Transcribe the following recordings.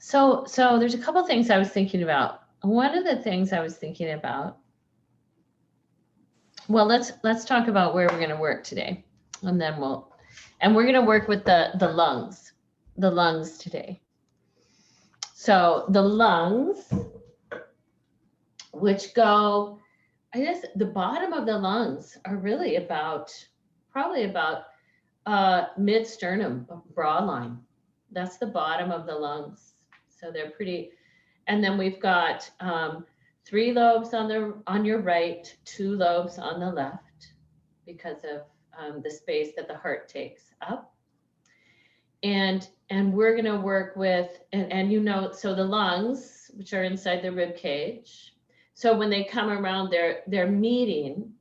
So there's a couple things I was thinking about. One of the things I was thinking about, well, let's talk about where we're going to work today, and then we're going to work with the lungs today. So the lungs, which go, I guess the bottom of the lungs are really probably about mid-sternum, broad line. That's the bottom of the lungs. So they're pretty, and then we've got 3 lobes on your right, 2 lobes on the left, because of the space that the heart takes up. And we're going to work with, and so the lungs, which are inside the rib cage. So when they come around, they're meeting.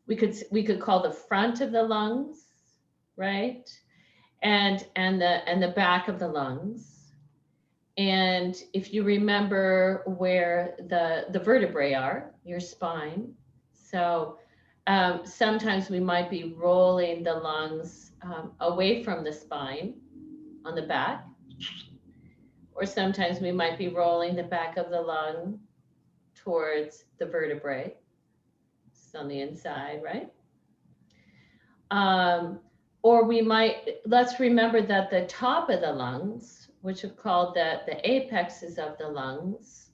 We could call the front of the lungs, right? And the back of the lungs. And if you remember where the vertebrae are, your spine. So sometimes we might be rolling the lungs away from the spine on the back, or sometimes we might be rolling the back of the lung towards the vertebrae. It's on the inside, right? Or we might, let's remember that the top of the lungs, which are called the apexes of the lungs,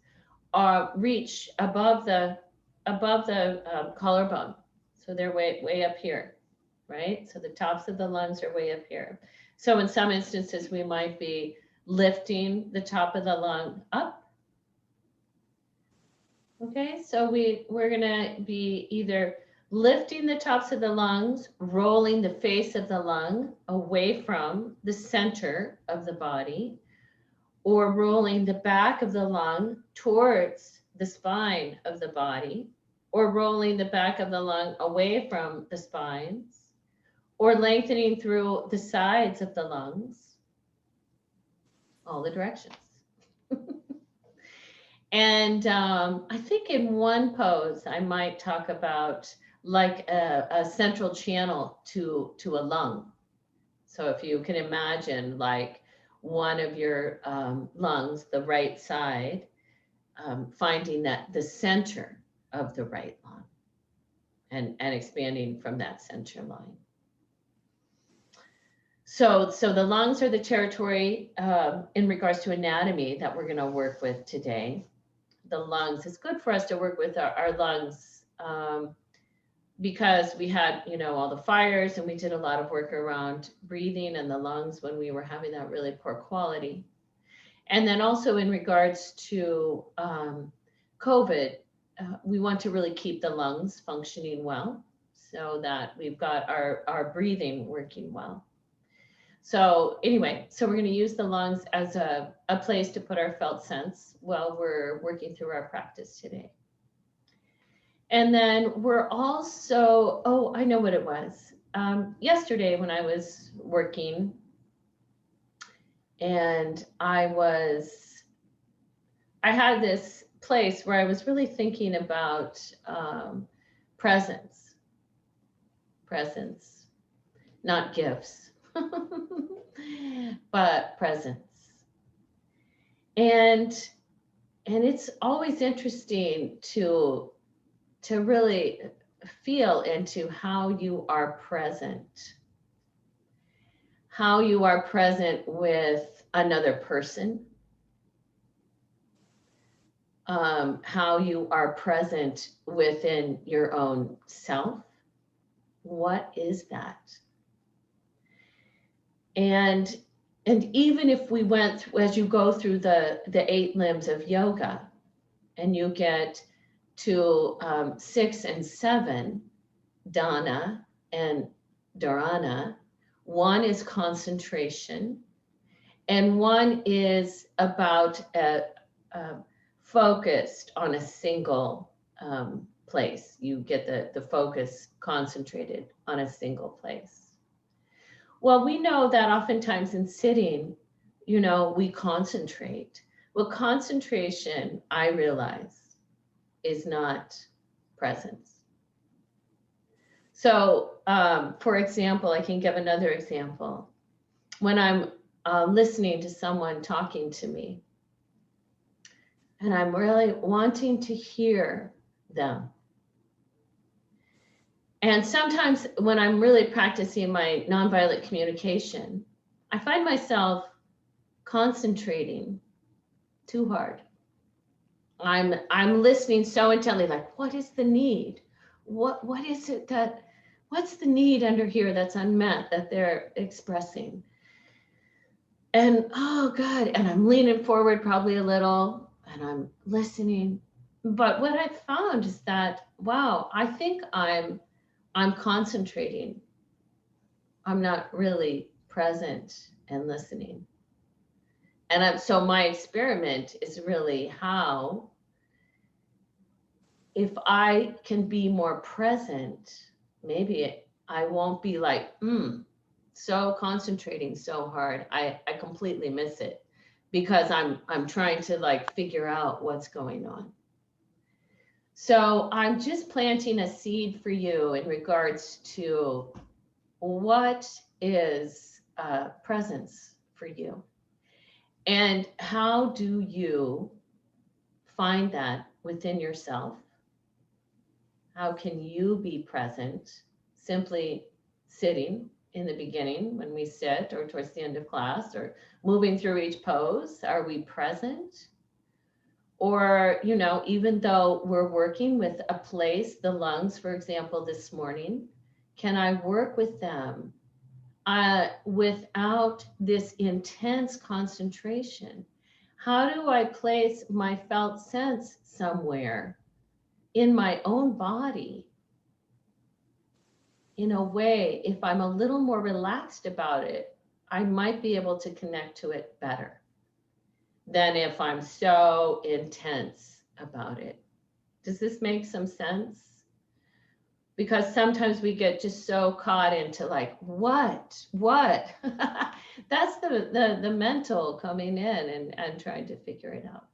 reach above the collarbone. So they're way up here, right? So the tops of the lungs are way up here. So in some instances, we might be lifting the top of the lung up. Okay, so we're gonna be either lifting the tops of the lungs, rolling the face of the lung away from the center of the body, or rolling the back of the lung towards the spine of the body, or rolling the back of the lung away from the spines, or lengthening through the sides of the lungs, all the directions. And I think in one pose, I might talk about like a central channel to a lung. So if you can imagine like one of your lungs, the right side, finding that the center of the right lung and expanding from that center line. So the lungs are the territory in regards to anatomy that we're going to work with today. The lungs, it's good for us to work with our lungs because we had, all the fires, and we did a lot of work around breathing and the lungs when we were having that really poor quality. And then also in regards to COVID, we want to really keep the lungs functioning well so that we've got our breathing working well. So anyway, so we're going to use the lungs as a place to put our felt sense while we're working through our practice today. And then we're also, oh, I know what it was. Yesterday when I was working, and I had this place where I was really thinking about presence, not gifts, but presence. And it's always interesting to really feel into how you are present with another person, how you are present within your own self. What is that? And even if we went, as you go through the 8 limbs of yoga, and you get to 6 and 7, dana and dharana, one is concentration, and one is about focused on a single place. You get the focus concentrated on a single place. Well, we know that oftentimes in sitting, we concentrate. Well, concentration, I realize, is not presence. So, for example, I can give another example. When I'm listening to someone talking to me, and I'm really wanting to hear them. And sometimes when I'm really practicing my nonviolent communication, I find myself concentrating too hard. I'm listening so intently, like, what is the need? What is it that, what's the need under here that's unmet that they're expressing? And oh God, and I'm leaning forward probably a little and I'm listening. But what I found is that, wow, I think I'm concentrating. I'm not really present and listening. And so my experiment is really how, if I can be more present, maybe I won't be like, so concentrating so hard. I completely miss it because I'm trying to like figure out what's going on. So I'm just planting a seed for you in regards to what is presence for you, and how do you find that within yourself? How can you be present? Simply sitting in the beginning when we sit, or towards the end of class, or moving through each pose. Are we present? Or, even though we're working with a place, the lungs, for example, this morning, can I work with them without this intense concentration? How do I place my felt sense somewhere in my own body? In a way, if I'm a little more relaxed about it, I might be able to connect to it better than if I'm so intense about it. Does this make some sense? Because sometimes we get just so caught into like, what? That's the mental coming in and trying to figure it out.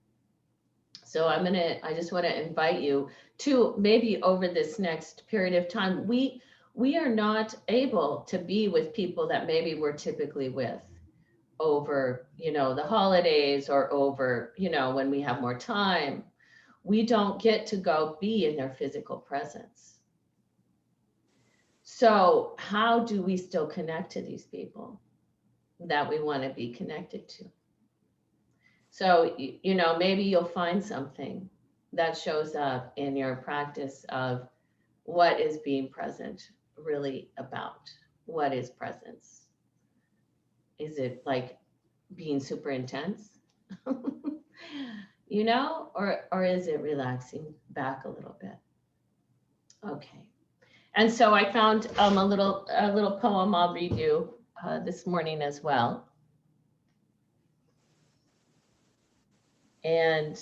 So I just want to invite you to, maybe over this next period of time, we are not able to be with people that maybe we're typically with over, the holidays, or over, when we have more time. We don't get to go be in their physical presence. So how do we still connect to these people that we want to be connected to? So, maybe you'll find something that shows up in your practice of what is being present really about. What is presence? Is it like being super intense? Or is it relaxing back a little bit? Okay. And so I found a little poem I'll read you this morning as well. And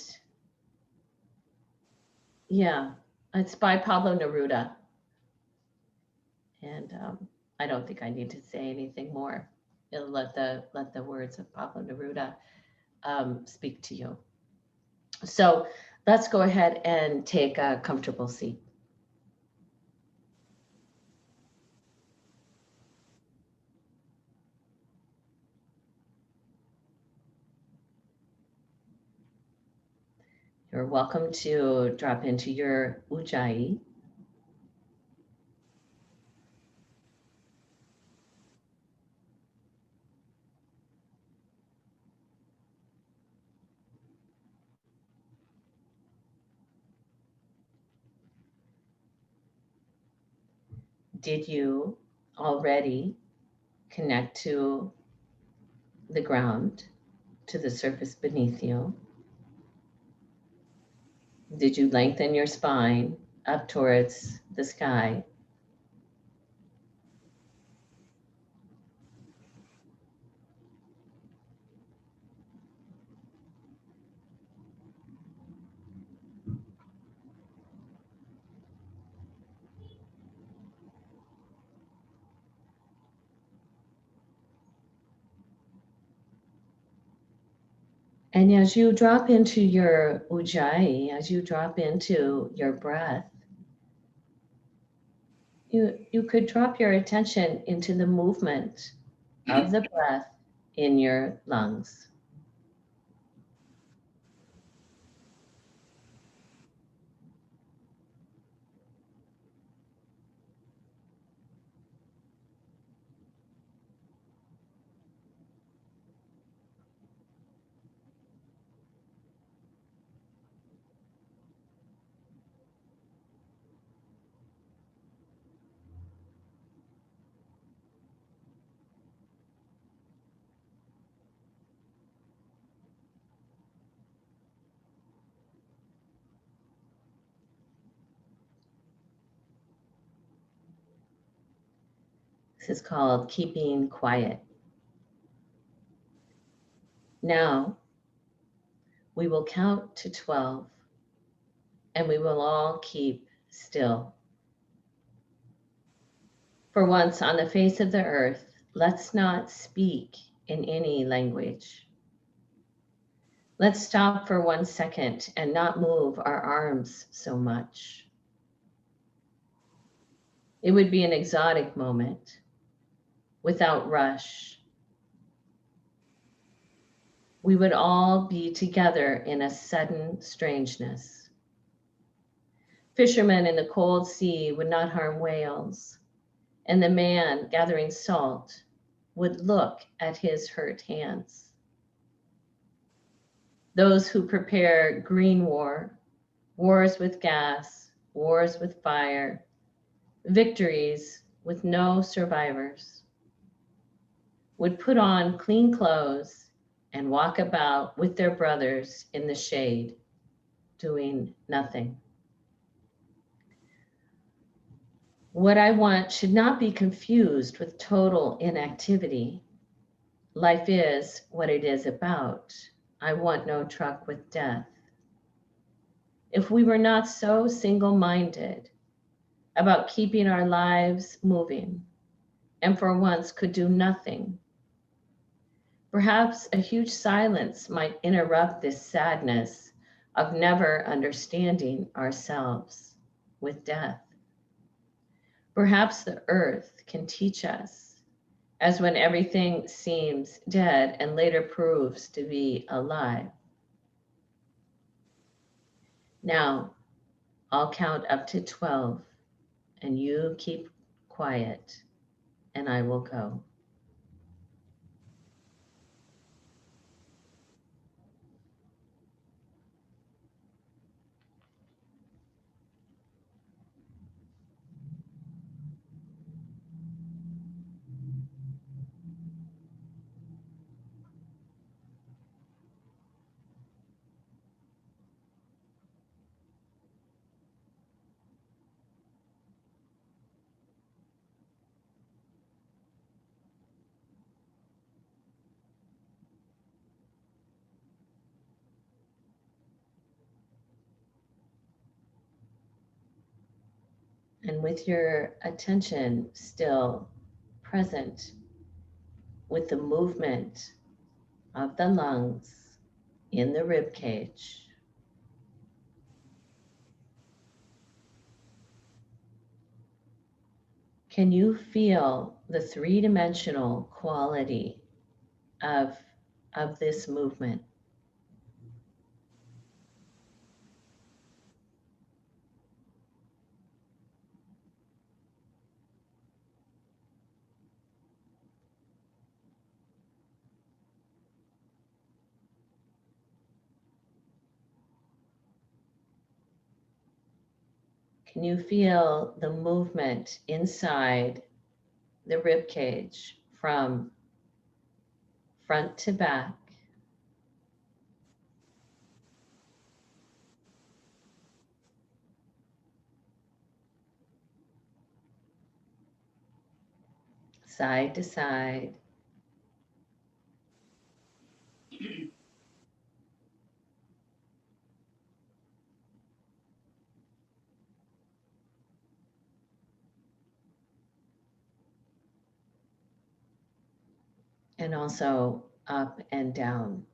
yeah, it's by Pablo Neruda. And I don't think I need to say anything more. It'll let the words of Pablo Neruda speak to you. So let's go ahead and take a comfortable seat. You're welcome to drop into your ujjayi. Did you already connect to the ground, to the surface beneath you? Did you lengthen your spine up towards the sky? And as you drop into your ujjayi, as you drop into your breath, you could drop your attention into the movement of the breath in your lungs. This is called keeping quiet. Now, we will count to 12 and we will all keep still. For once on the face of the earth, let's not speak in any language. Let's stop for 1 second and not move our arms so much. It would be an exotic moment, without rush. We would all be together in a sudden strangeness. Fishermen in the cold sea would not harm whales, and the man gathering salt would look at his hurt hands. Those who prepare green war, wars with gas, wars with fire, victories with no survivors, would put on clean clothes and walk about with their brothers in the shade, doing nothing. What I want should not be confused with total inactivity. Life is what it is about. I want no truck with death. If we were not so single-minded about keeping our lives moving, and for once could do nothing, perhaps a huge silence might interrupt this sadness of never understanding ourselves with death. Perhaps the earth can teach us, as when everything seems dead and later proves to be alive. Now, I'll count up to 12, and you keep quiet, and I will go. And with your attention still present with the movement of the lungs in the rib cage, can you feel the three-dimensional quality of this movement? Can you feel the movement inside the rib cage from front to back? Side to side. And also up and down.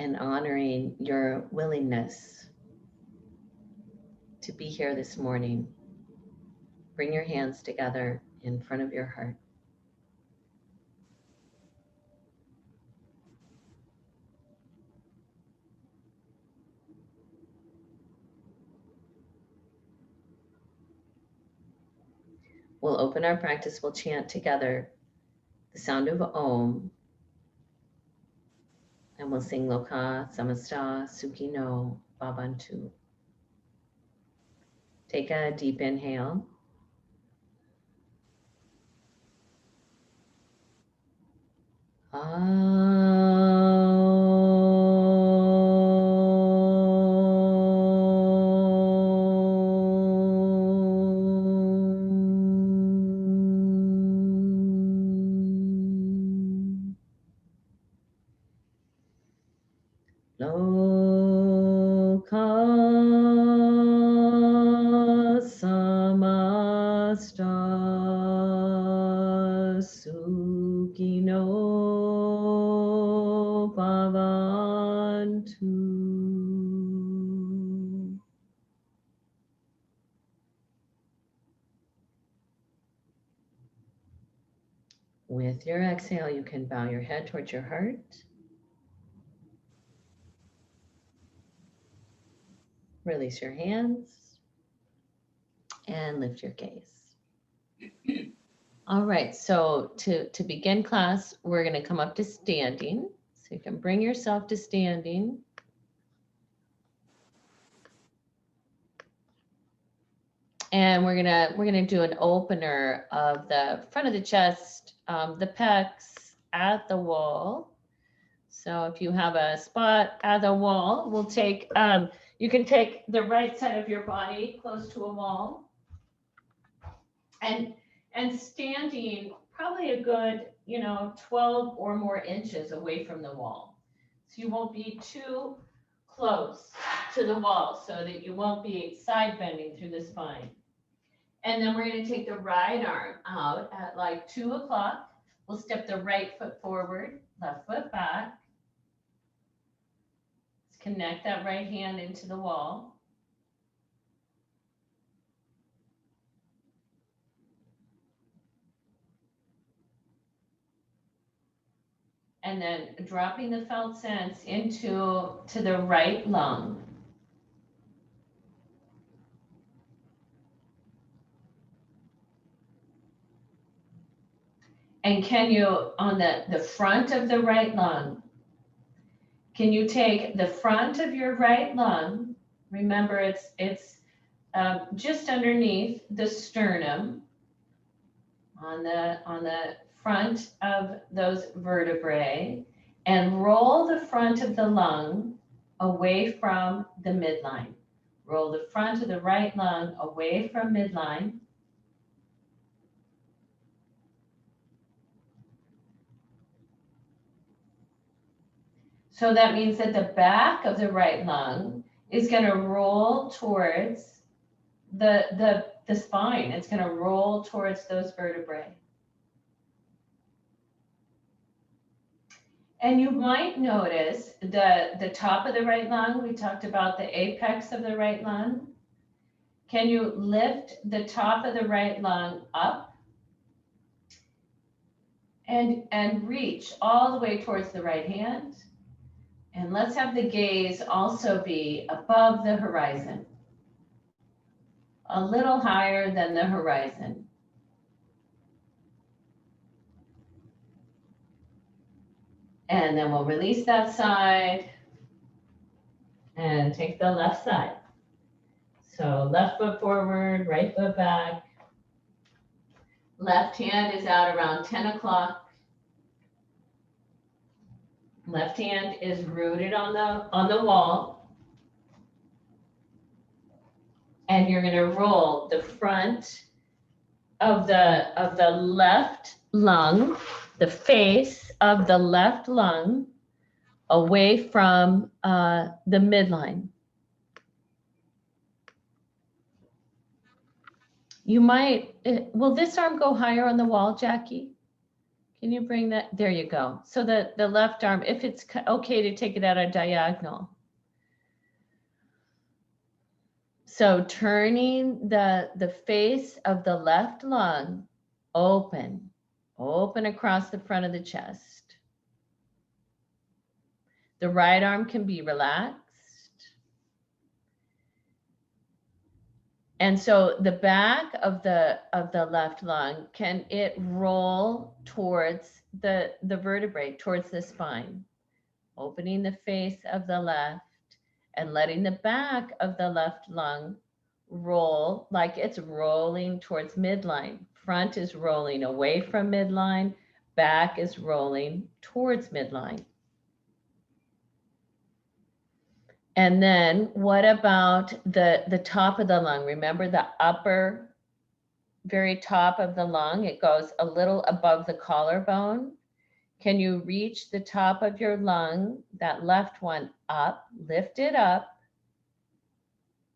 and honoring your willingness to be here this morning. Bring your hands together in front of your heart. We'll open our practice, we'll chant together the sound of Om, and we'll sing Loka Samasta Sukhino Bhavantu. Take a deep inhale. Loka samasta sukhino bhavantu. With your exhale, you can bow your head towards your heart. Release your hands and lift your gaze. All right, so to begin class, we're going to come up to standing. So you can bring yourself to standing. And we're gonna do an opener of the front of the chest, the pecs at the wall. So if you have a spot at the wall, we'll take, you can take the right side of your body close to a wall. And standing probably a good, 12 or more inches away from the wall. So you won't be too close to the wall so that you won't be side bending through the spine. And then we're going to take the right arm out at like 2 o'clock. We'll step the right foot forward, left foot back. Let's connect that right hand into the wall. And then dropping the felt sense into the right lung. And can you, on the front of the right lung, can you take the front of your right lung? Remember, it's just underneath the sternum, on the front of those vertebrae, and roll the front of the lung away from the midline. Roll the front of the right lung away from midline. So that means that the back of the right lung is going to roll towards the spine. It's going to roll towards those vertebrae. And you might notice the top of the right lung. We talked about the apex of the right lung. Can you lift the top of the right lung up and reach all the way towards the right hand? And let's have the gaze also be above the horizon, a little higher than the horizon. And then we'll release that side and take the left side. So left foot forward, right foot back. Left hand is out around 10 o'clock. Left hand is rooted on the wall. And you're going to roll the front of the left lung, the face of the left lung away from the midline. You might, will this arm go higher on the wall, Jackie? Can you bring that? There you go. So the left arm, if it's okay to take it at a diagonal. So turning the face of the left lung open across the front of the chest. The right arm can be relaxed. And so the back of the left lung, can it roll towards the vertebrae, towards the spine? Opening the face of the left and letting the back of the left lung roll like it's rolling towards midline. Front is rolling away from midline, back is rolling towards midline. And then what about the top of the lung? Remember the upper, very top of the lung? It goes a little above the collarbone. Can you reach the top of your lung, that left one, up, lift it up?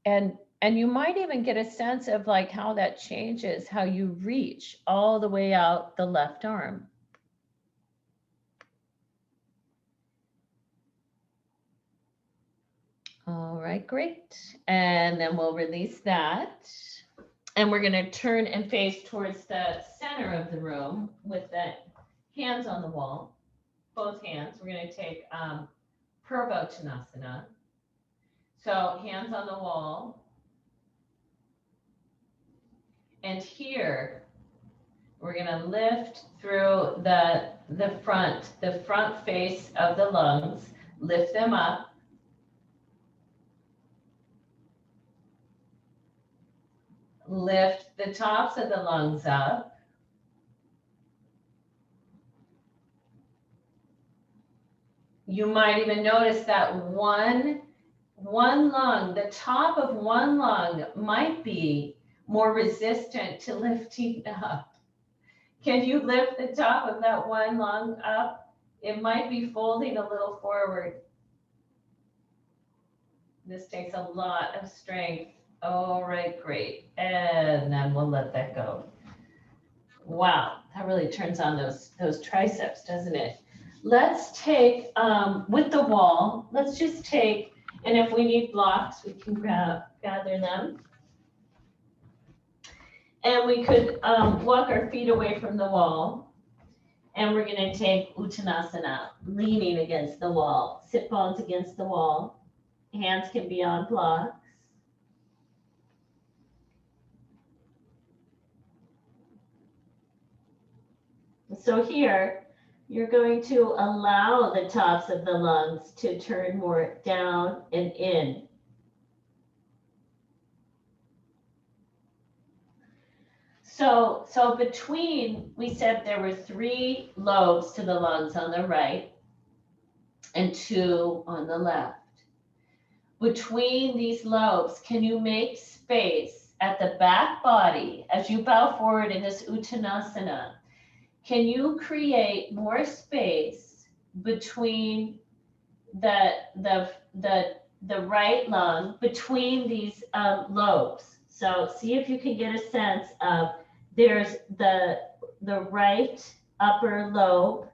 And you might even get a sense of like how that changes, how you reach all the way out the left arm. All right, great. And then we'll release that. And we're going to turn and face towards the center of the room with the hands on the wall, both hands. We're going to take Uttanasana. So hands on the wall. And here, we're going to lift through the front face of the lungs, lift them up. Lift the tops of the lungs up. You might even notice that one lung, the top of one lung might be more resistant to lifting up. Can you lift the top of that one lung up? It might be folding a little forward. This takes a lot of strength. All right, great. And then we'll let that go. Wow, that really turns on those triceps, doesn't it? Let's take, with the wall, let's just take, and if we need blocks, we can gather them. And we could walk our feet away from the wall. And we're going to take Uttanasana, leaning against the wall, sit bones against the wall. Hands can be on blocks. So here, you're going to allow the tops of the lungs to turn more down and in. So between, we said there were 3 lobes to the lungs on the right and 2 on the left. Between these lobes, can you make space at the back body as you bow forward in this Uttanasana? Can you create more space between the right lung, between these lobes? So see if you can get a sense of, there's the right upper lobe.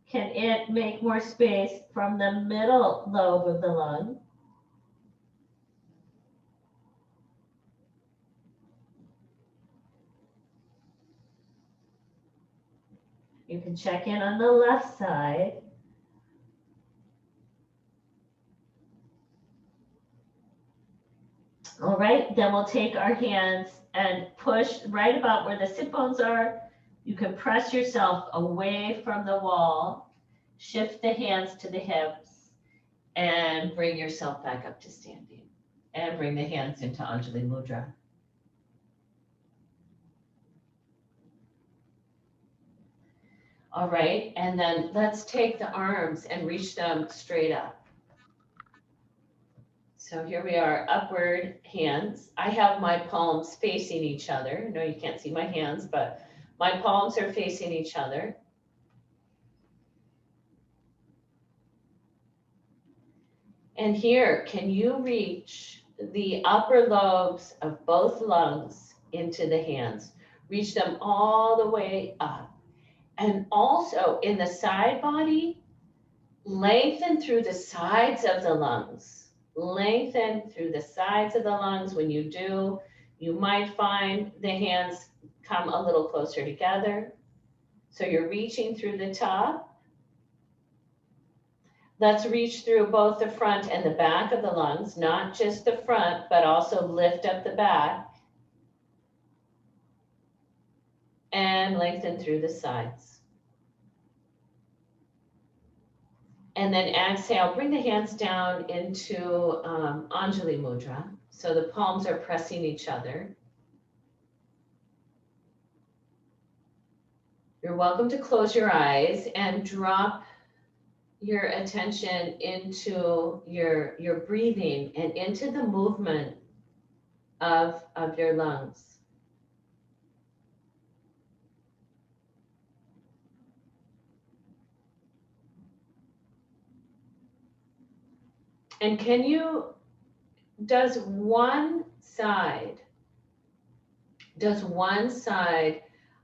Can it make more space from the middle lobe of the lung? You can check in on the left side. All right, then we'll take our hands and push right about where the sit bones are. You can press yourself away from the wall, shift the hands to the hips, and bring yourself back up to standing. And bring the hands into Anjali Mudra. All right, and then let's take the arms and reach them straight up. So here we are, upward hands. I have my palms facing each other. I know you can't see my hands, but my palms are facing each other. And here, can you reach the upper lobes of both lungs into the hands? Reach them all the way up. And also in the side body, lengthen through the sides of the lungs. Lengthen through the sides of the lungs. When you do, you might find the hands come a little closer together. So you're reaching through the top. Let's reach through both the front and the back of the lungs, not just the front, but also lift up the back. And lengthen through the sides. And then exhale, bring the hands down into Anjali Mudra. So the palms are pressing each other. You're welcome to close your eyes and drop your attention into your breathing and into the movement of your lungs. And does one side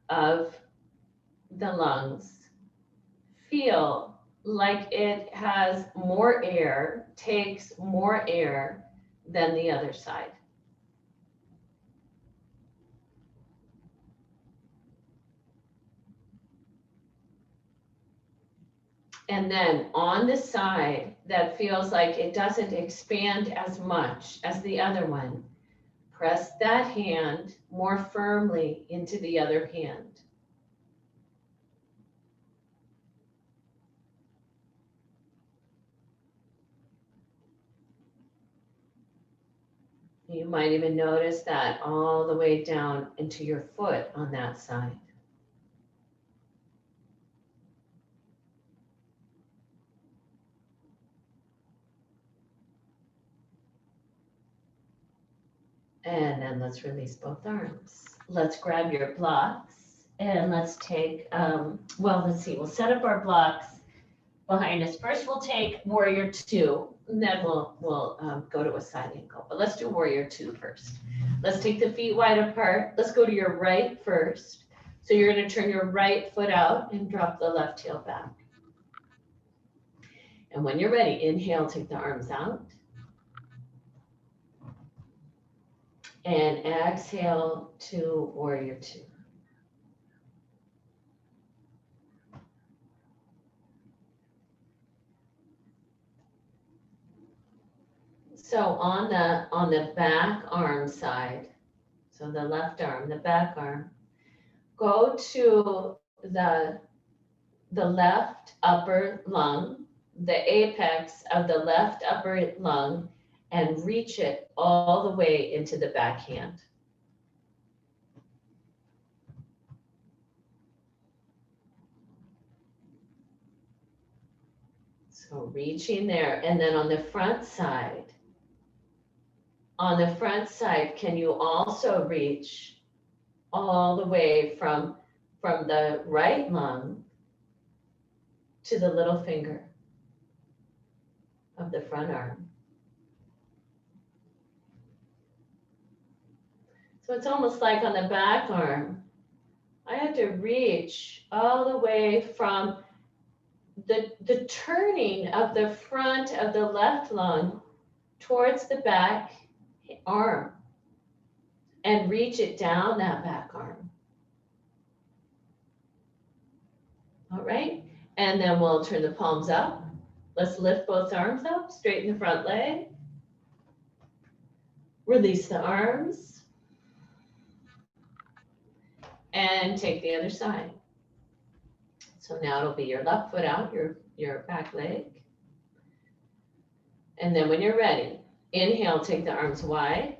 of the lungs feel like it has more air, takes more air than the other side? And then on the side that feels like it doesn't expand as much as the other one, press that hand more firmly into the other hand. You might even notice that all the way down into your foot on that side. And then let's release both arms. Let's grab your blocks and let's take, let's see, we'll set up our blocks behind us. First, we'll take Warrior Two, and then we'll go to a side angle. But let's do Warrior Two first. Let's take the feet wide apart. Let's go to your right first. So you're going to turn your right foot out and drop the left heel back. And when you're ready, inhale, take the arms out. And exhale to Warrior Two. So on the back arm side, so the left arm, the back arm, go to the left upper lung, the apex of the left upper lung, and reach it all the way into the back hand. So reaching there, and then on the front side, can you also reach all the way from the right lung to the little finger of the front arm? So it's almost like on the back arm, I have to reach all the way from the turning of the front of the left lung towards the back arm and reach it down that back arm. All right, and then we'll turn the palms up. Let's lift both arms up, straighten the front leg. Release the arms. And take the other side. So now it'll be your left foot out, your back leg. And then when you're ready, inhale, take the arms wide.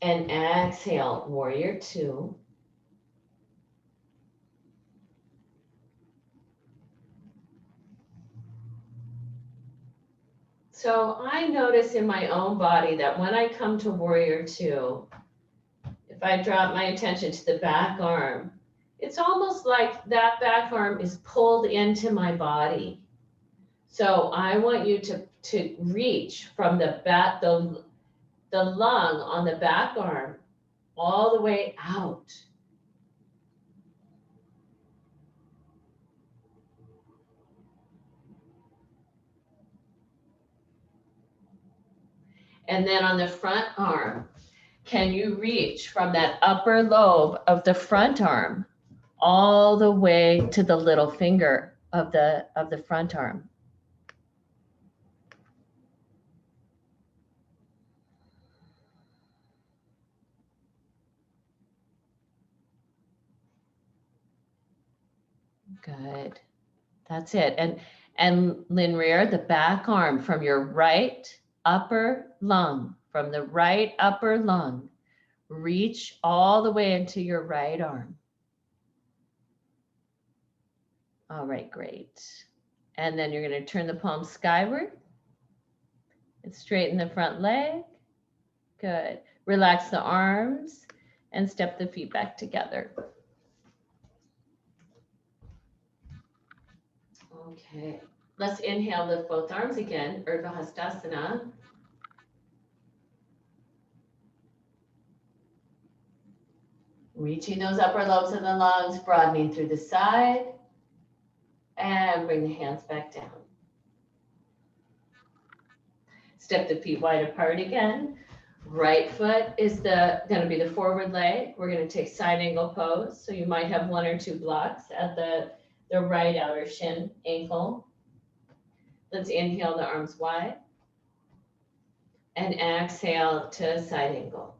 And exhale, Warrior Two. So I notice in my own body that when I come to Warrior Two, if I drop my attention to the back arm, it's almost like that back arm is pulled into my body. So I want you to reach from the lung on the back arm all the way out. And then on the front arm, can you reach from that upper lobe of the front arm all the way to the little finger of the front arm? Good. That's it. And Lynn Rear, the back arm from your right upper lung, from the right upper lung, reach all the way into your right arm. All right, great. And then you're going to turn the palm skyward and straighten the front leg. Good. Relax the arms and step the feet back together. Okay. Let's inhale, lift both arms again, Urdhva Hastasana. Reaching those upper lobes of the lungs, broadening through the side. And bring the hands back down. Step the feet wide apart again. Right foot is going to be the forward leg. We're going to take side angle pose. So you might have one or two blocks at the right outer shin ankle. Let's inhale the arms wide. And exhale to side angle.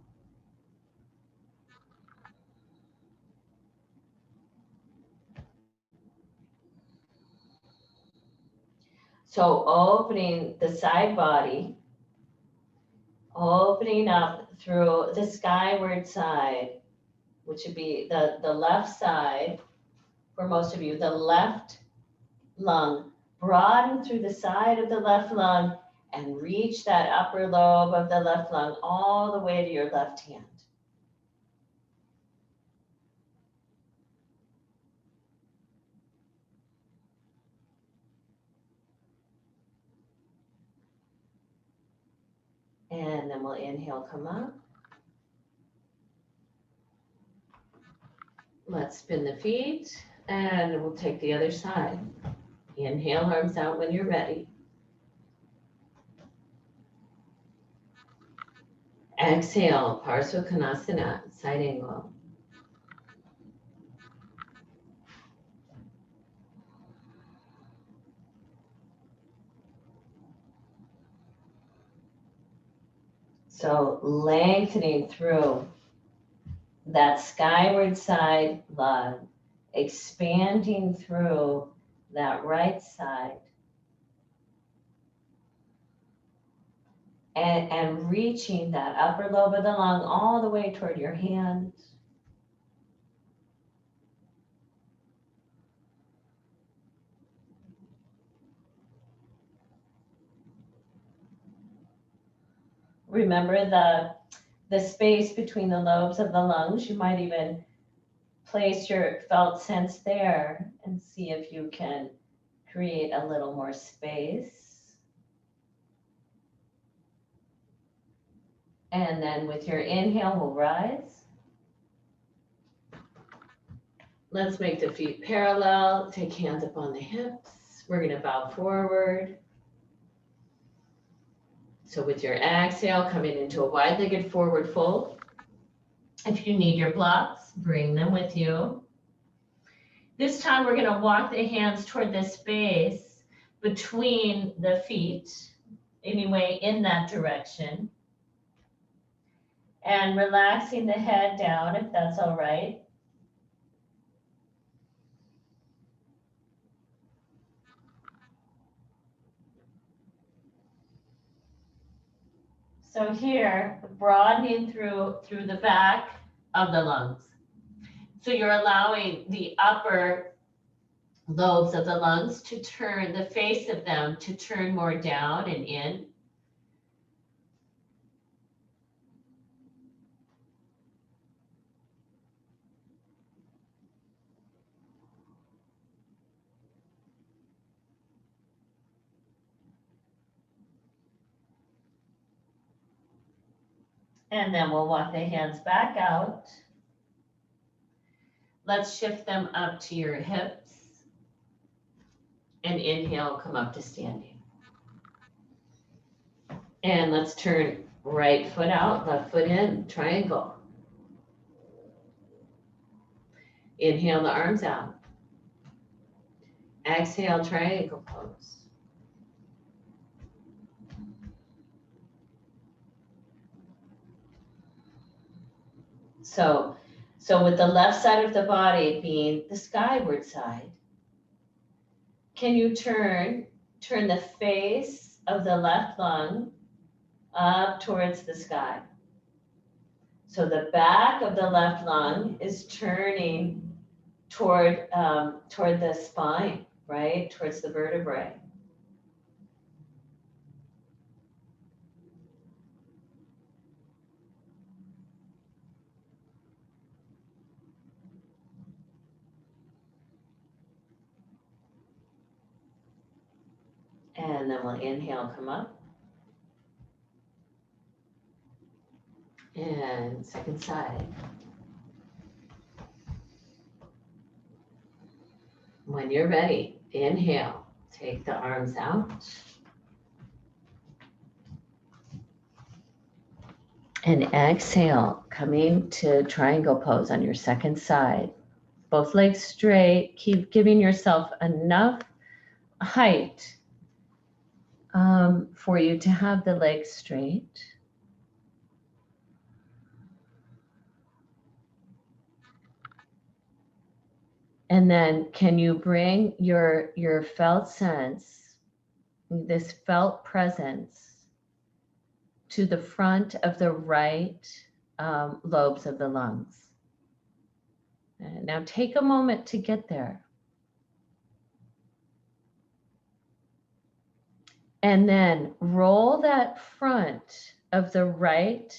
So opening the side body, opening up through the skyward side, which would be the left side for most of you, the left lung, broaden through the side of the left lung and reach that upper lobe of the left lung all the way to your left hand. And then we'll inhale, come up. Let's spin the feet and we'll take the other side. Inhale, arms out when you're ready. Exhale, Parsvakonasana, side angle. So lengthening through that skyward side lung, expanding through that right side, and reaching that upper lobe of the lung all the way toward your hand. Remember the space between the lobes of the lungs. You might even place your felt sense there and see if you can create a little more space. And then with your inhale, we'll rise. Let's make the feet parallel. Take hands up on the hips. We're going to bow forward. So with your exhale, coming into a wide-legged forward fold. If you need your blocks, bring them with you. This time we're going to walk the hands toward the space between the feet, anyway, in that direction. And relaxing the head down, if that's all right. So here, broadening through the back of the lungs. So you're allowing the upper lobes of the lungs to turn, the face of them to turn more down and in. And then we'll walk the hands back out. Let's shift them up to your hips. And inhale, come up to standing. And let's turn right foot out, left foot in, triangle. Inhale the arms out. Exhale, triangle pose. So with the left side of the body being the skyward side, can you turn the face of the left lung up towards the sky? So the back of the left lung is turning toward the spine, right? Towards the vertebrae. And then we'll inhale, come up. And second side. When you're ready, inhale, take the arms out. And exhale, coming to triangle pose on your second side. Both legs straight, keep giving yourself enough height for you to have the legs straight. And then can you bring your felt sense, this felt presence, to the front of the right lobes of the lungs? And now take a moment to get there. And then roll that front of the right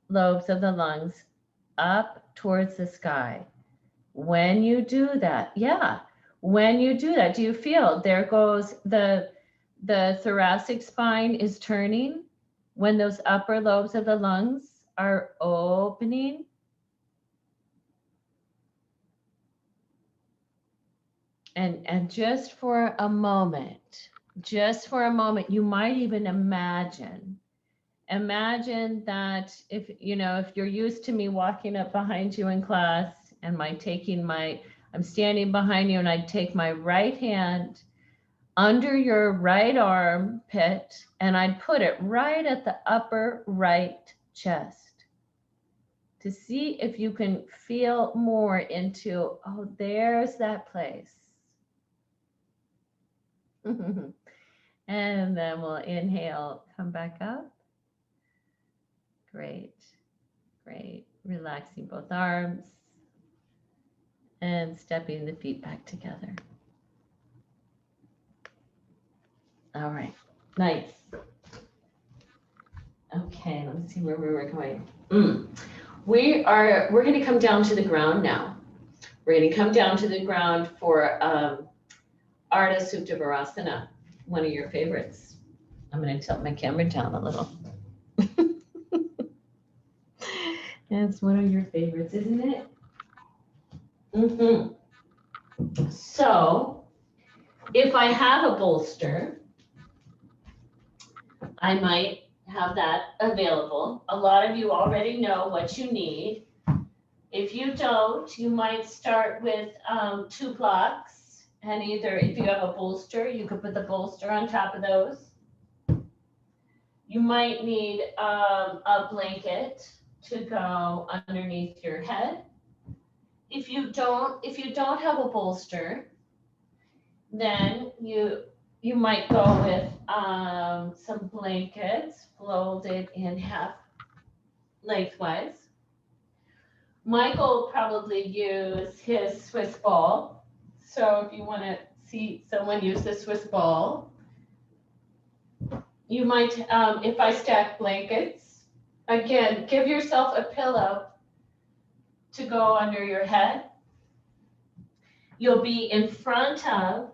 lobes of the lungs up towards the sky. When you do that, when you do that, do you feel there goes the thoracic spine is turning when those upper lobes of the lungs are opening? And just for a moment, you might even imagine that if you're used to me walking up behind you in class and I'm standing behind you and I take my right hand under your right armpit and I'd put it right at the upper right chest to see if you can feel more into, oh, there's that place. And then we'll inhale, come back up. Great. Relaxing both arms and stepping the feet back together. All right, nice. Okay, let's see where we were going. We're going to come down to the ground now. We're going to come down to the ground for Arda Supta Varasana, one of your favorites. I'm going to tilt my camera down a little. That's one of your favorites, isn't it? So if I have a bolster, I might have that available. A lot of you already know what you need. If you don't, you might start with 2 blocks, and either if you have a bolster, you could put the bolster on top of those. You might need a blanket to go underneath your head. If you don't have a bolster, then you might go with some blankets folded in half lengthwise. Michael will probably use his Swiss ball. So if you want to see someone use the Swiss ball, you might, if I stack blankets, again, give yourself a pillow to go under your head. You'll be in front of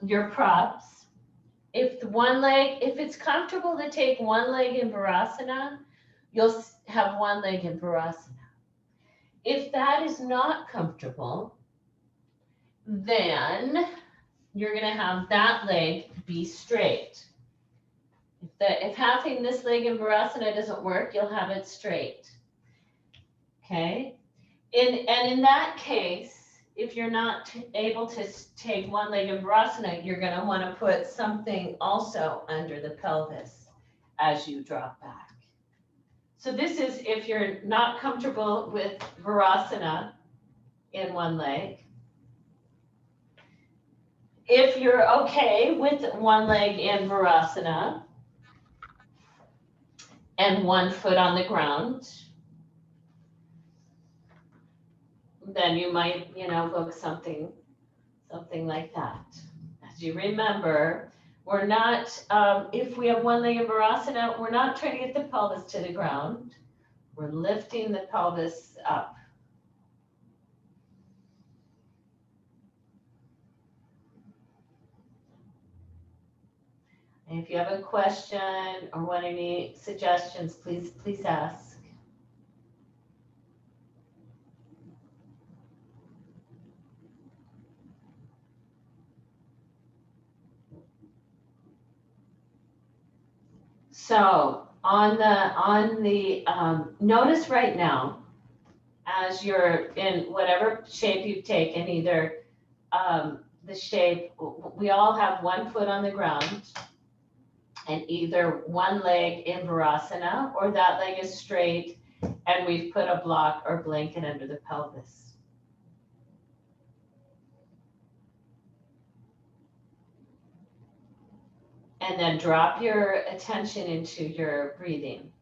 your props, if it's comfortable to take one leg in Varasana, you'll have one leg in Varasana. If that is not comfortable, then you're going to have that leg be straight. If having this leg in Varasana doesn't work, you'll have it straight. Okay? And in that case, if you're not able to take one leg in Varasana, you're going to want to put something also under the pelvis as you drop back. So this is if you're not comfortable with Varasana in one leg. If you're okay with one leg in Varasana and one foot on the ground, then you might, book something like that. As you remember, we're not, if we have one leg in Varasana, we're not trying to get the pelvis to the ground. We're lifting the pelvis up. And if you have a question or want any suggestions, please ask. So on the notice right now, as you're in whatever shape you've taken, either the shape, we all have one foot on the ground and either one leg in Varasana or that leg is straight and we've put a block or blanket under the pelvis. And then drop your attention into your breathing.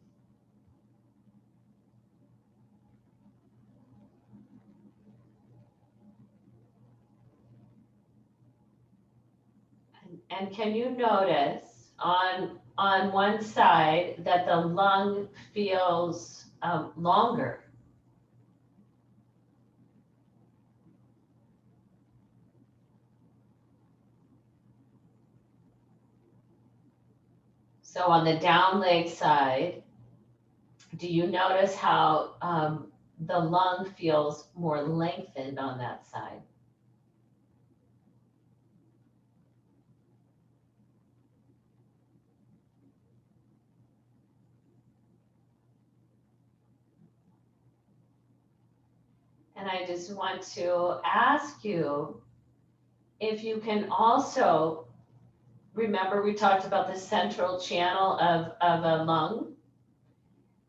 And can you notice on one side that the lung feels longer? So on the down leg side, do you notice how the lung feels more lengthened on that side? And I just want to ask you if you can also, remember we talked about the central channel of a lung.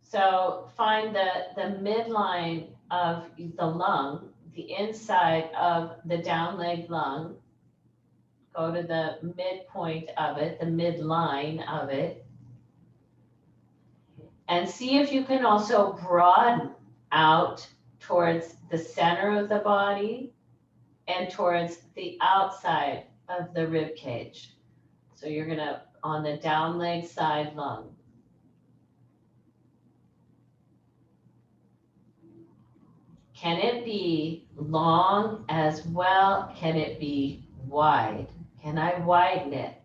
So find the midline of the lung, the inside of the down leg lung. Go to the midpoint of it, the midline of it. And see if you can also broaden out towards the center of the body and towards the outside of the rib cage. So you're gonna, on the down leg side lung. Can it be long as well? Can it be wide? Can I widen it?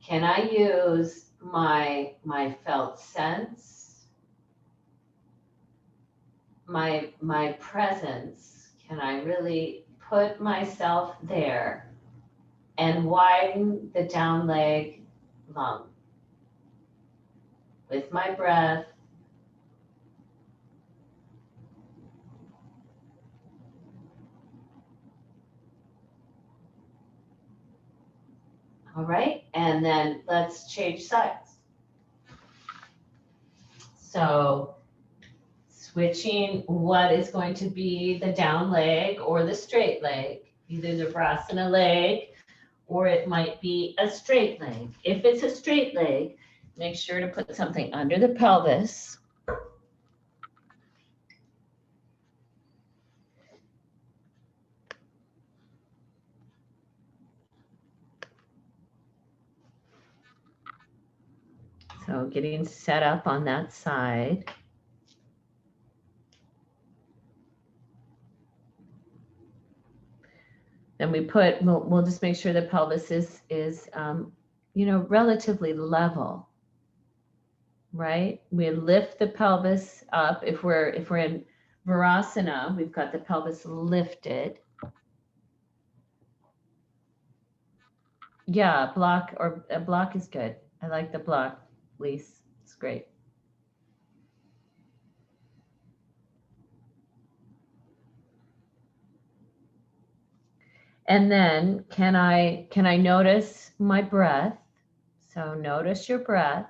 Can I use my felt sense, my presence? Can I really put myself there and widen the down leg lung with my breath? All right, and then let's change sides. So switching what is going to be the down leg or the straight leg, either the Varasana leg or it might be a straight leg. If it's a straight leg, make sure to put something under the pelvis. So getting set up on that side. Then we'll just make sure the pelvis is relatively level, right? We lift the pelvis up. If we're in Varasana, we've got the pelvis lifted. Yeah, a block is good. I like the block, Lise. It's great. And then can I notice my breath? So notice your breath.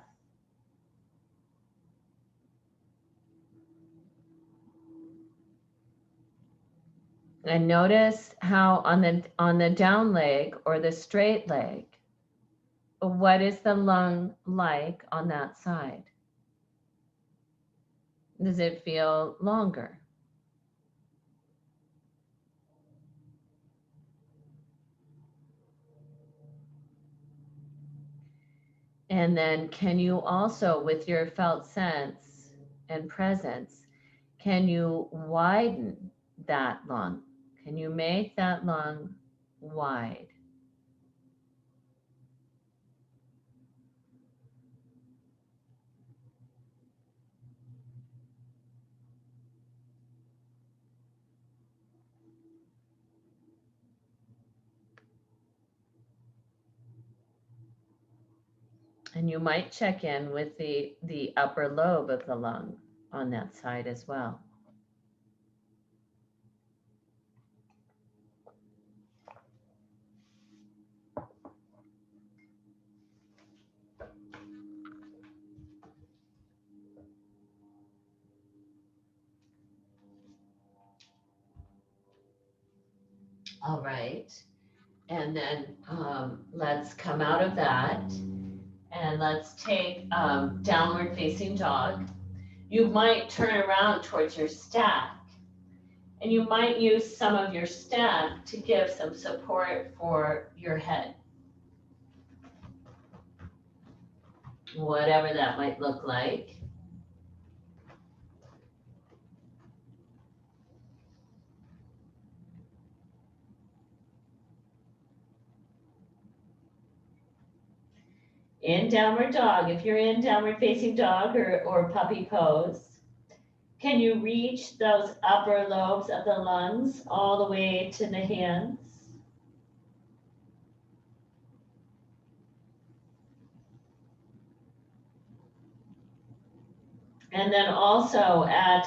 And notice how on the down leg or the straight leg, what is the lung like on that side? Does it feel longer? And then can you also, with your felt sense and presence, can you widen that lung? Can you make that lung wide? And you might check in with the upper lobe of the lung on that side as well. All right. And then let's come out of that and let's take downward facing dog. You might turn around towards your stack and you might use some of your stack to give some support for your head. Whatever that might look like. In downward dog, if you're in downward facing dog or puppy pose, can you reach those upper lobes of the lungs all the way to the hands? And then also at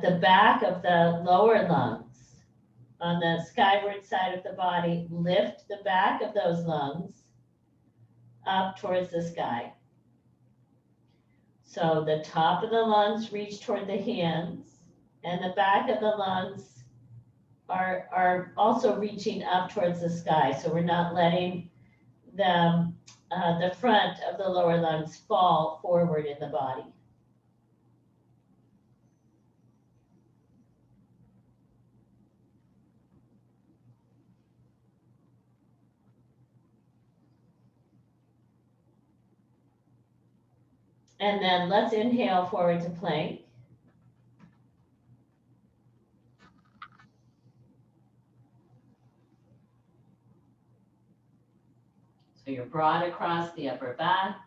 the back of the lower lungs, on the skyward side of the body, lift the back of those lungs up towards the sky. So the top of the lungs reach toward the hands, and the back of the lungs are also reaching up towards the sky. So we're not letting the front of the lower lungs fall forward in the body. And then let's inhale forward to plank. So you're broad across the upper back.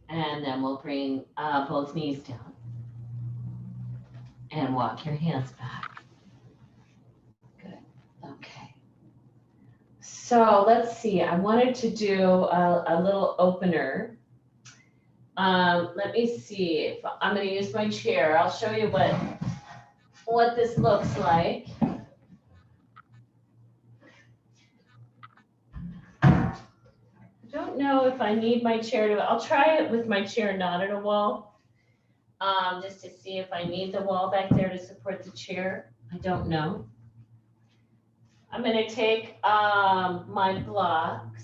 And then we'll bring both knees down and walk your hands back. Good. Okay. So let's see. I wanted to do a little opener. Let me see if I'm going to use my chair. I'll show you what this looks like. I don't know if I need my chair I'll try it with my chair not at a wall, just to see if I need the wall back there to support the chair. I don't know. I'm going to take my blocks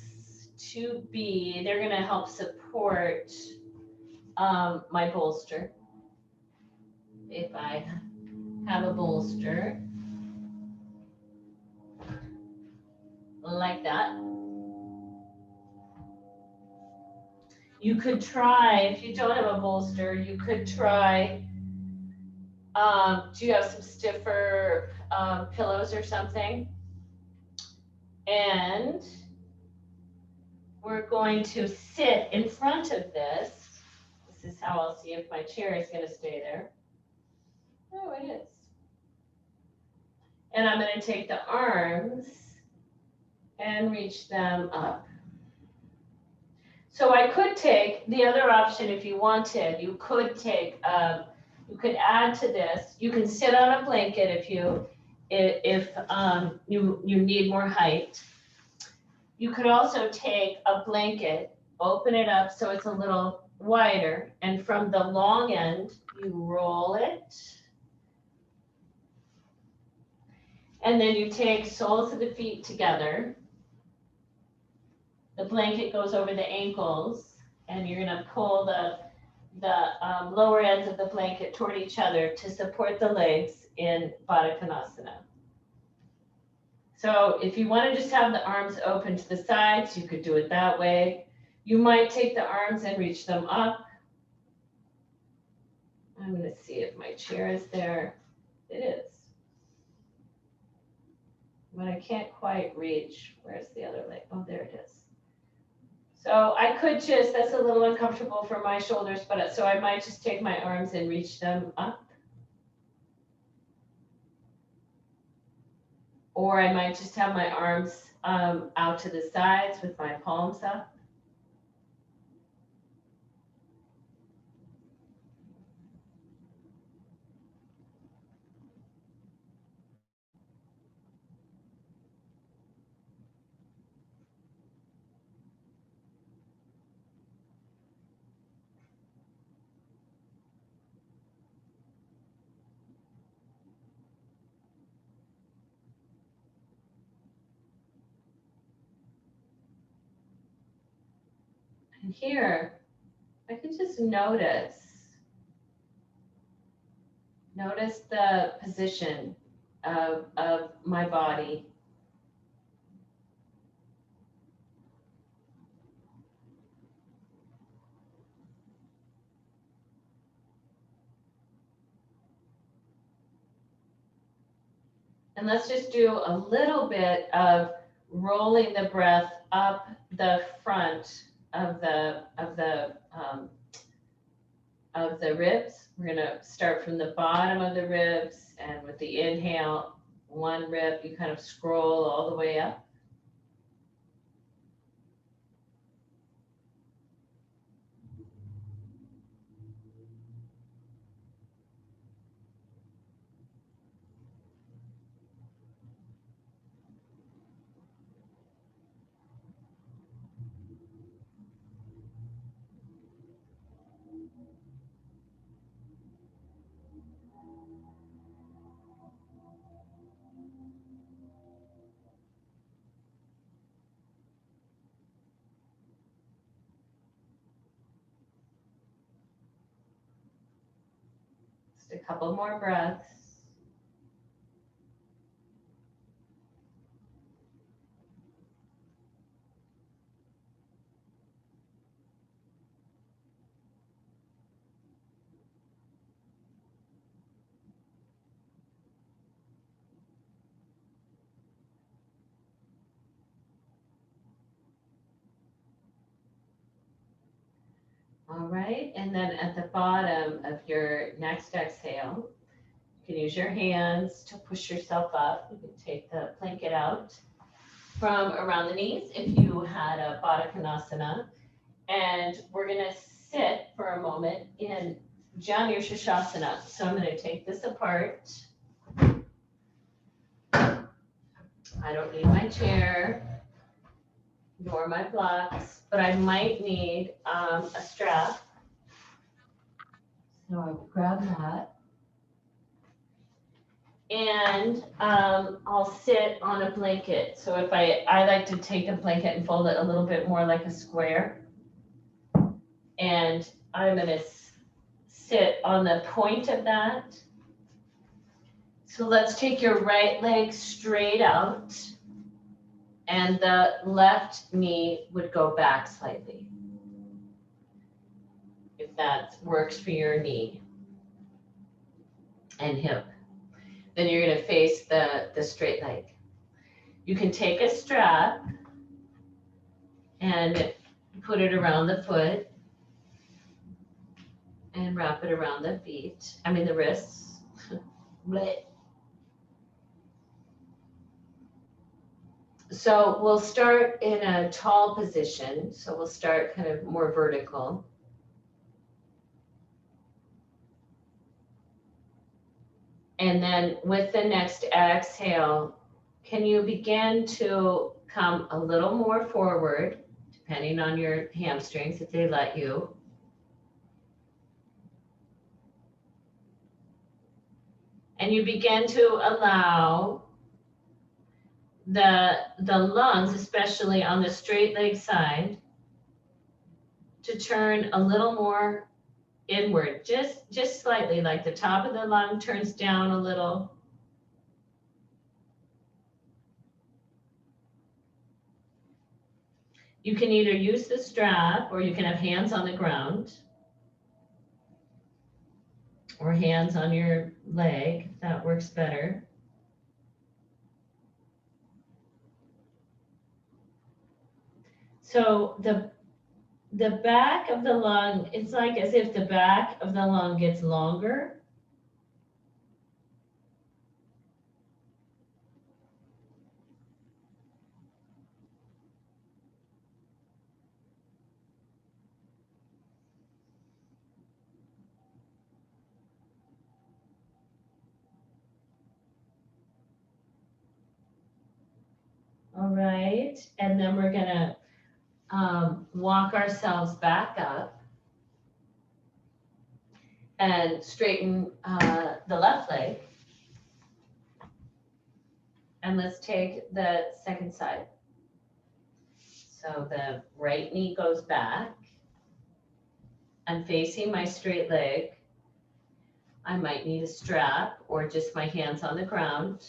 they're going to help support my bolster. If I have a bolster. like that. You could try, if you don't have a bolster, you could try, do you have some stiffer pillows or something? And we're going to sit in front of this. This is how I'll see if my chair is going to stay there. Oh, it is. And I'm going to take the arms and reach them up. So I could take the other option if you wanted. You could take, you could add to this. You can sit on a blanket if you need more height. You could also take a blanket, open it up so it's a little wider, and from the long end, you roll it. And then you take soles of the feet together. The blanket goes over the ankles, and you're gonna pull the lower ends of the blanket toward each other to support the legs in Baddha Konasana. So if you want to just have the arms open to the sides, you could do it that way. You might take the arms and reach them up. I'm going to see if my chair is there. It is. But I can't quite reach. Where's the other leg? Oh, there it is. So I could just, that's a little uncomfortable for my shoulders, but so I might just take my arms and reach them up. Or I might just have my arms out to the sides with my palms up. And here, I can just notice the position of my body. And let's just do a little bit of rolling the breath up the front of the ribs. We're going to start from the bottom of the ribs, and with the inhale, one rib, you kind of scroll all the way up. Just a couple more breaths. All right, and then at the bottom of your next exhale, you can use your hands to push yourself up. You can take the blanket out from around the knees if you had a Baddha Konasana. And we're gonna sit for a moment in Janu Shavasana. So I'm gonna take this apart. I don't need my chair nor my blocks, but I might need a strap. So I will grab that. And I'll sit on a blanket. So if I like to take a blanket and fold it a little bit more like a square. And I'm gonna sit on the point of that. So let's take your right leg straight out. And the left knee would go back slightly, if that works for your knee and hip. Then you're going to face the straight leg. You can take a strap and put it around the foot and wrap it around the feet, the wrists. So we'll start in a tall position. So we'll start kind of more vertical. And then with the next exhale, can you begin to come a little more forward, depending on your hamstrings, if they let you. And you begin to allow the lungs, especially on the straight leg side, to turn a little more inward, just slightly, like the top of the lung turns down a little. You can either use the strap or you can have hands on the ground or hands on your leg, if that works better. So the back of the lung, it's like as if the back of the lung gets longer. All right, and then we're gonna walk ourselves back up and straighten the left leg. And let's take the second side. So the right knee goes back. I'm facing my straight leg. I might need a strap or just my hands on the ground.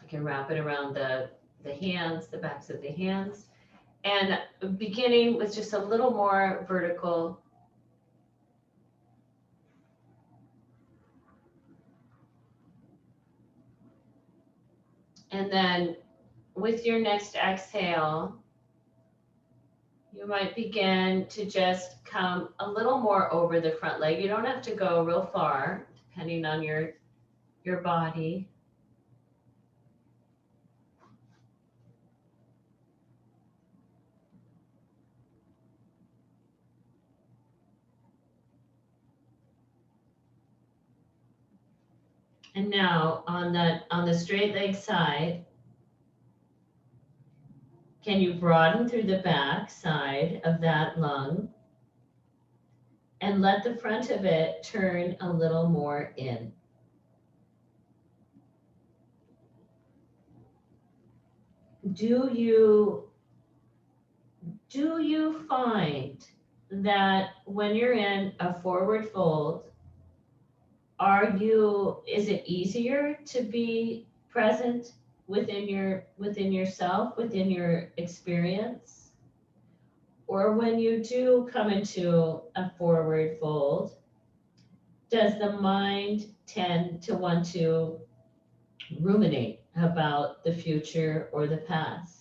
I can wrap it around the hands, the backs of the hands. And beginning with just a little more vertical. And then with your next exhale, you might begin to just come a little more over the front leg. You don't have to go real far, depending on your body. And now on the straight leg side, can you broaden through the back side of that lung and let the front of it turn a little more in? Do you find that when you're in a forward fold, is it easier to be present within yourself, within your experience? Or when you do come into a forward fold, does the mind tend to want to ruminate about the future or the past?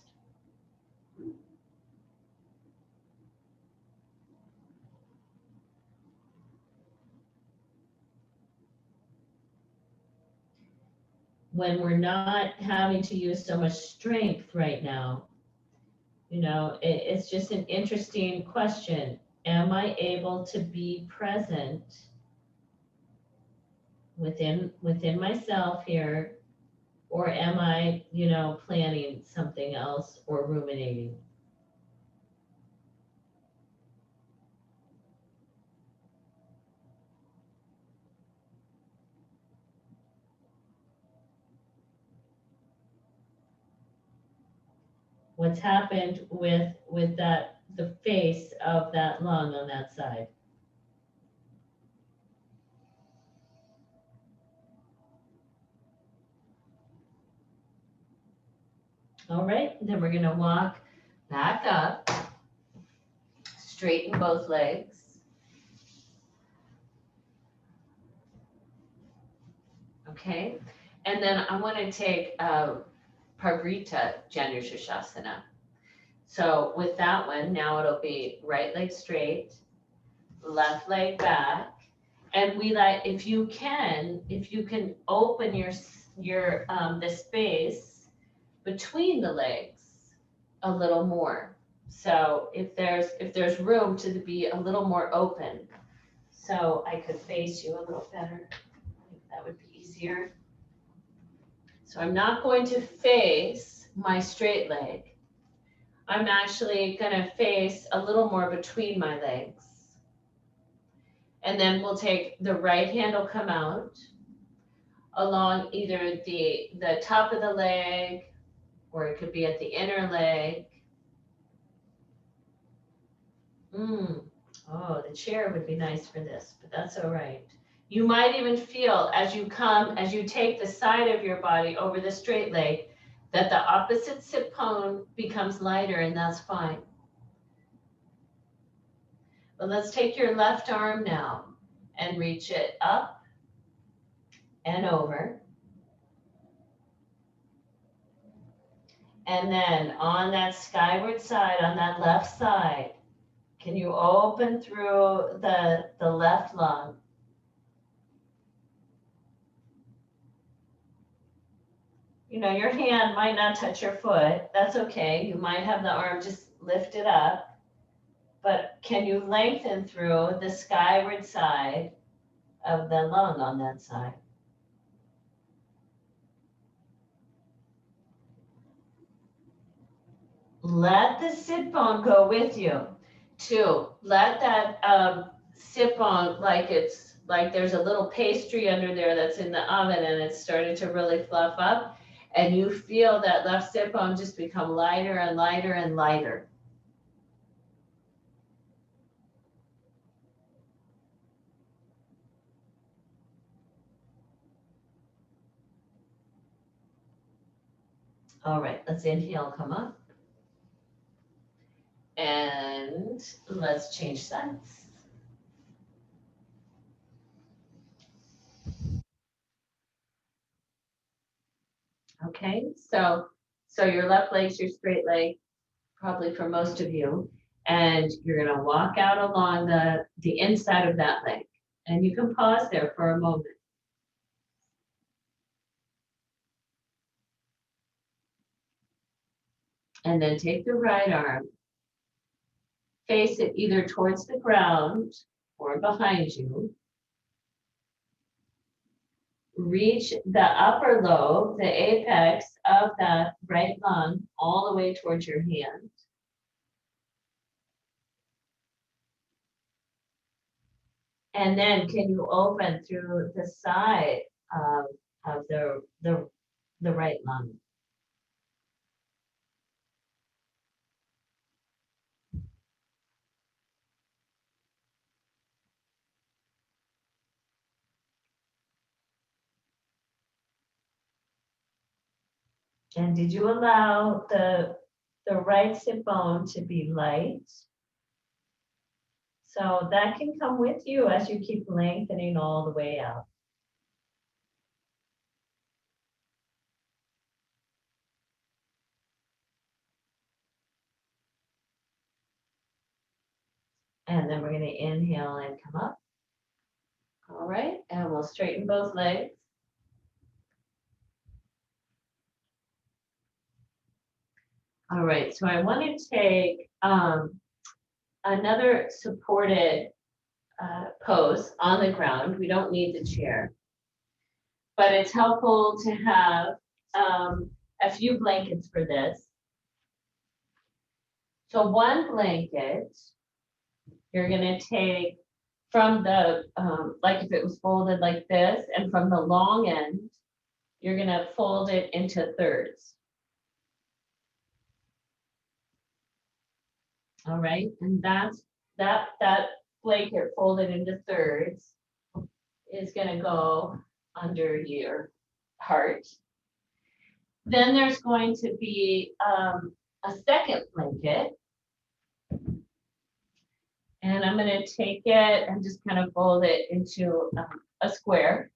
When we're not having to use so much strength right now, it's just an interesting question. Am I able to be present within myself here, or am I, planning something else or ruminating? What's happened with the face of that lung on that side? All right, then we're gonna walk back up, straighten both legs. Okay, and then I want to take Parvrita Janu Shavasana. So with that one, now it'll be right leg straight, left leg back, and we like, if you can open your the space between the legs a little more. So if there's room to be a little more open, so I could face you a little better, I think that would be easier. So I'm not going to face my straight leg. I'm actually gonna face a little more between my legs. And then we'll take the right hand will come out along either the top of the leg, or it could be at the inner leg. Oh, the chair would be nice for this, but that's all right. You might even feel as you take the side of your body over the straight leg, that the opposite sit bone becomes lighter, and that's fine. But let's take your left arm now and reach it up and over. And then on that skyward side, on that left side, can you open through the left lung? You know, your hand might not touch your foot. That's okay. You might have the arm just lifted up. But can you lengthen through the skyward side of the lung on that side? Let the sit bone go with you. Two, let that sit bone, like there's a little pastry under there that's in the oven and it's starting to really fluff up. And you feel that left sit bone just become lighter and lighter and lighter. All right, let's inhale, come up. And let's change sides. Okay, so your left leg's your straight leg, probably for most of you, and you're gonna walk out along the inside of that leg. And you can pause there for a moment. And then take the right arm, face it either towards the ground or behind you. Reach the upper lobe, the apex of that right lung, all the way towards your hand. And then can you open through the side of the right lung? And did you allow the right sit bone to be light? So that can come with you as you keep lengthening all the way out. And then we're going to inhale and come up. All right, and we'll straighten both legs. All right, so I want to take another supported pose on the ground. We don't need the chair, but it's helpful to have a few blankets for this. So one blanket, you're gonna take from the, like if it was folded like this, and from the long end, you're gonna fold it into thirds. All right, and that's that blanket folded into thirds is gonna go under your heart. Then there's going to be a second blanket. And I'm going to take it and just kind of fold it into a square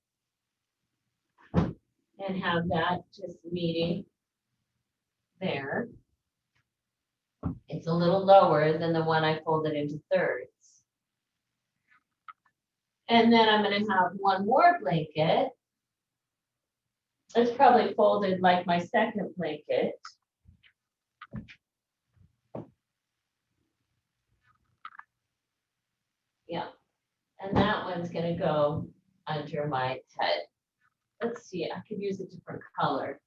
and have that just meeting there. It's a little lower than the one I folded into thirds. And then I'm going to have one more blanket. It's probably folded like my second blanket. Yeah. And that one's going to go under my head. Let's see, I could use a different color.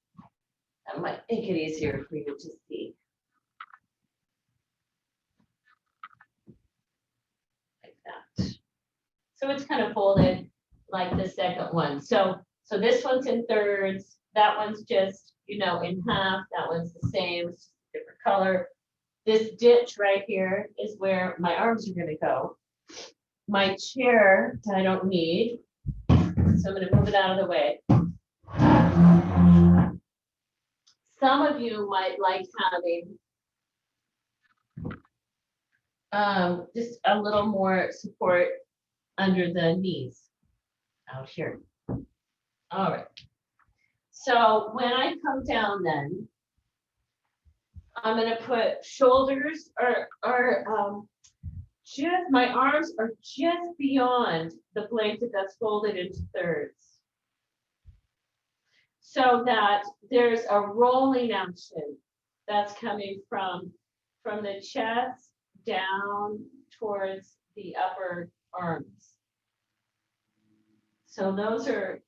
That might make it easier for you to see. Like that. So it's kind of folded like the second one. So this one's in thirds. That one's just, you know, in half. That one's the same, it's just a different color. This ditch right here is where my arms are going to go. My chair that I don't need, so I'm going to move it out of the way. Some of you might like having just a little more support under the knees out here. All right. So when I come down then, I'm going to put shoulders are just, my arms are just beyond the blanket that's folded into thirds. So that there's a rolling action that's coming from the chest down towards the upper arms. So those are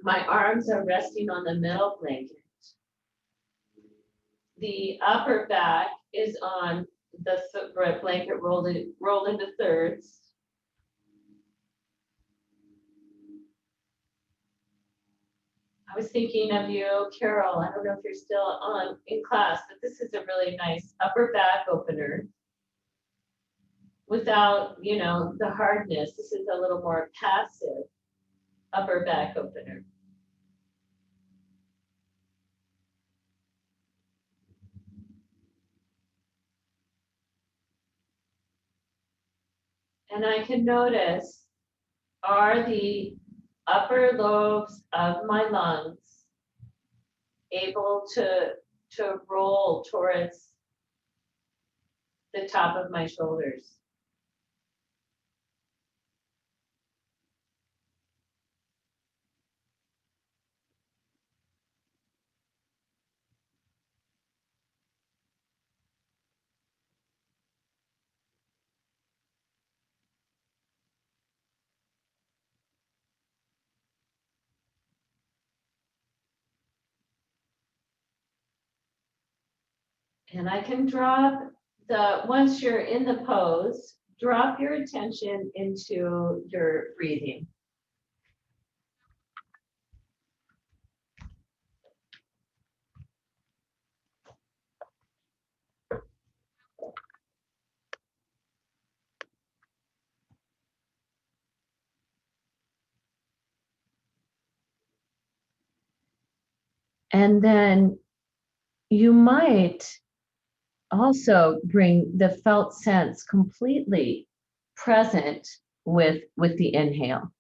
my arms are resting on the middle blanket. The upper back is on the blanket rolled into thirds. I was thinking of you, Carol. I don't know if you're still on in class, but this is a really nice upper back opener without, you know, the hardness. This is a little more passive upper back opener. And I can notice, are the upper lobes of my lungs able to roll towards the top of my shoulders? And I can drop once you're in the pose, drop your attention into your breathing. And then you might also bring the felt sense completely present with the inhale.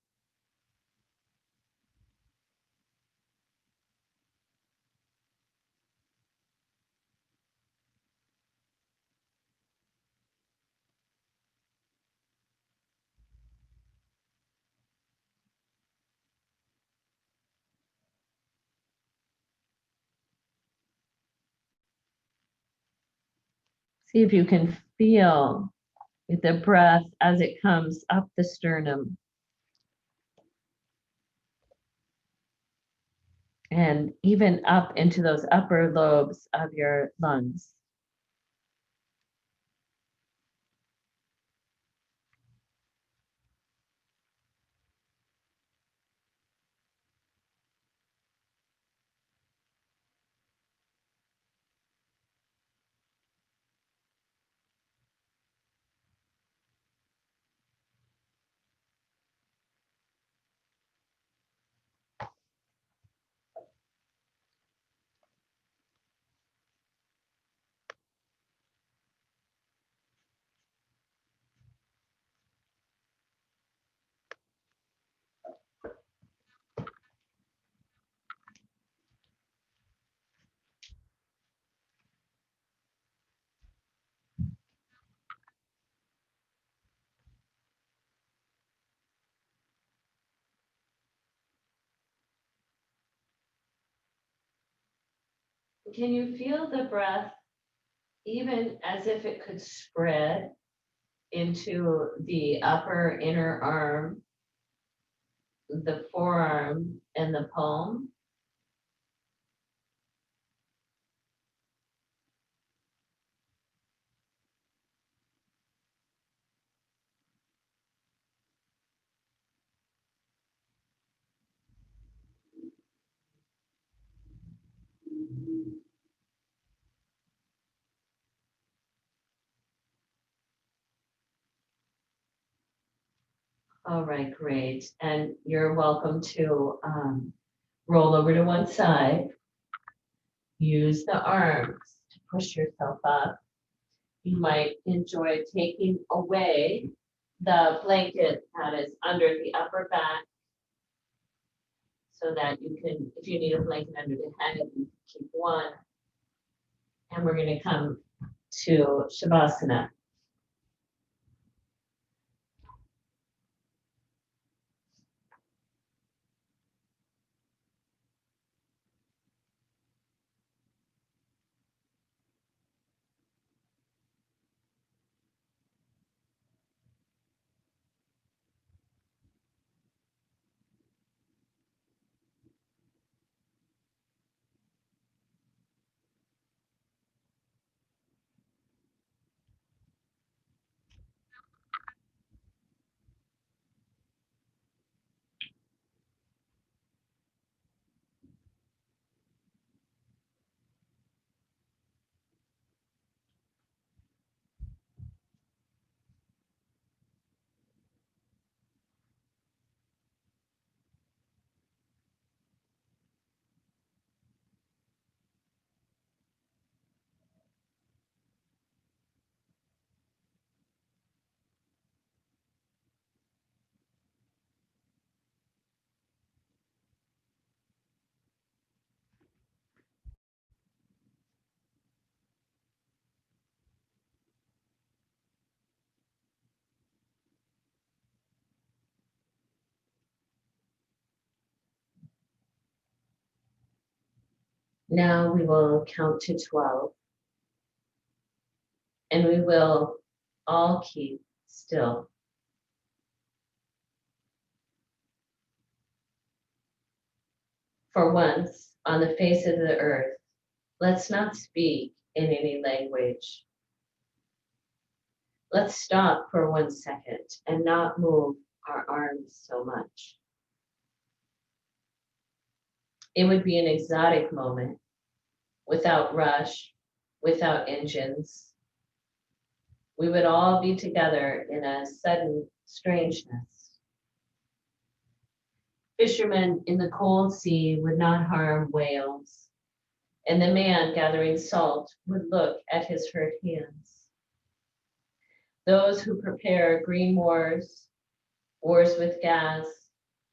See if you can feel the breath as it comes up the sternum. And even up into those upper lobes of your lungs. Can you feel the breath even as if it could spread into the upper inner arm, the forearm, and the palm? All right, great. And you're welcome to roll over to one side. Use the arms to push yourself up. You might enjoy taking away the blanket that is under the upper back so that you can, if you need a blanket under the head, you can keep one. And we're going to come to Shavasana. Now we will count to 12 and we will all keep still. For once, on the face of the earth, let's not speak in any language. Let's stop for 1 second and not move our arms so much. It would be an exotic moment, without rush, without engines. We would all be together in a sudden strangeness. Fishermen in the cold sea would not harm whales, and the man gathering salt would look at his hurt hands. Those who prepare green wars, wars with gas,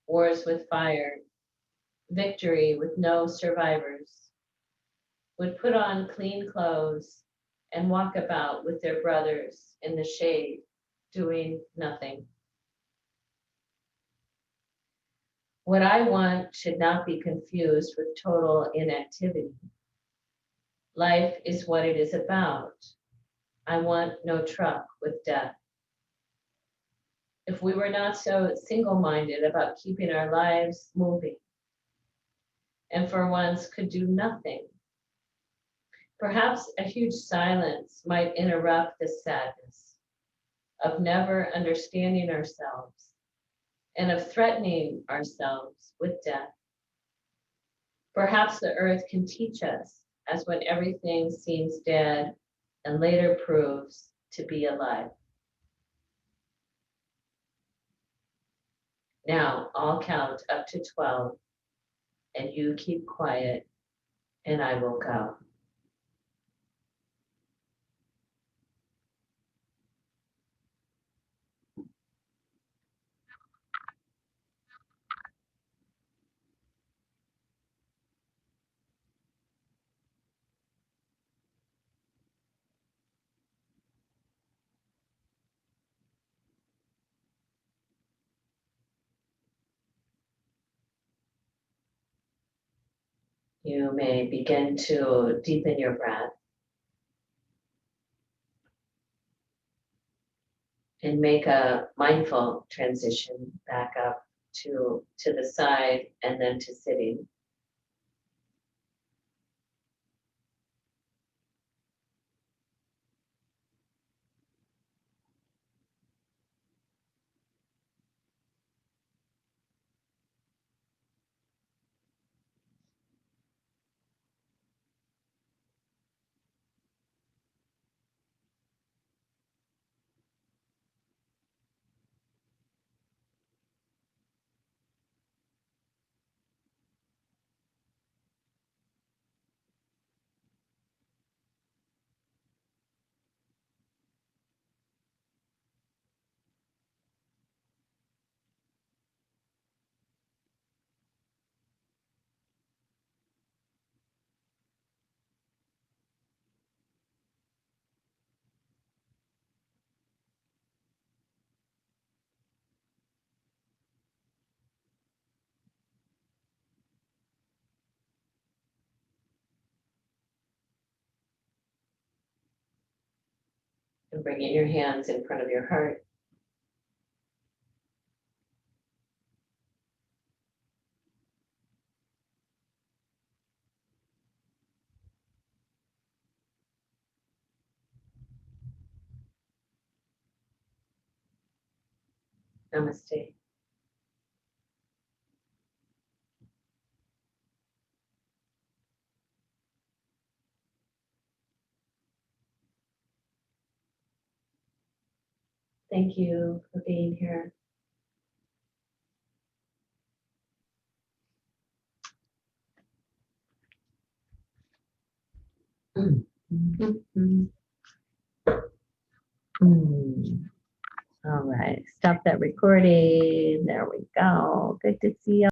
wars with fire, victory with no survivors, would put on clean clothes and walk about with their brothers in the shade, doing nothing. What I want should not be confused with total inactivity. Life is what it is about. I want no truck with death. If we were not so single-minded about keeping our lives moving, and for once could do nothing, perhaps a huge silence might interrupt this sadness of never understanding ourselves and of threatening ourselves with death. Perhaps the earth can teach us, as when everything seems dead and later proves to be alive. Now I'll count up to 12 and you keep quiet and I will go. You may begin to deepen your breath and make a mindful transition back up to the side and then to sitting. And bringing your hands in front of your heart. Namaste. Thank you for being here. All right, stop that recording. There we go. Good to see you.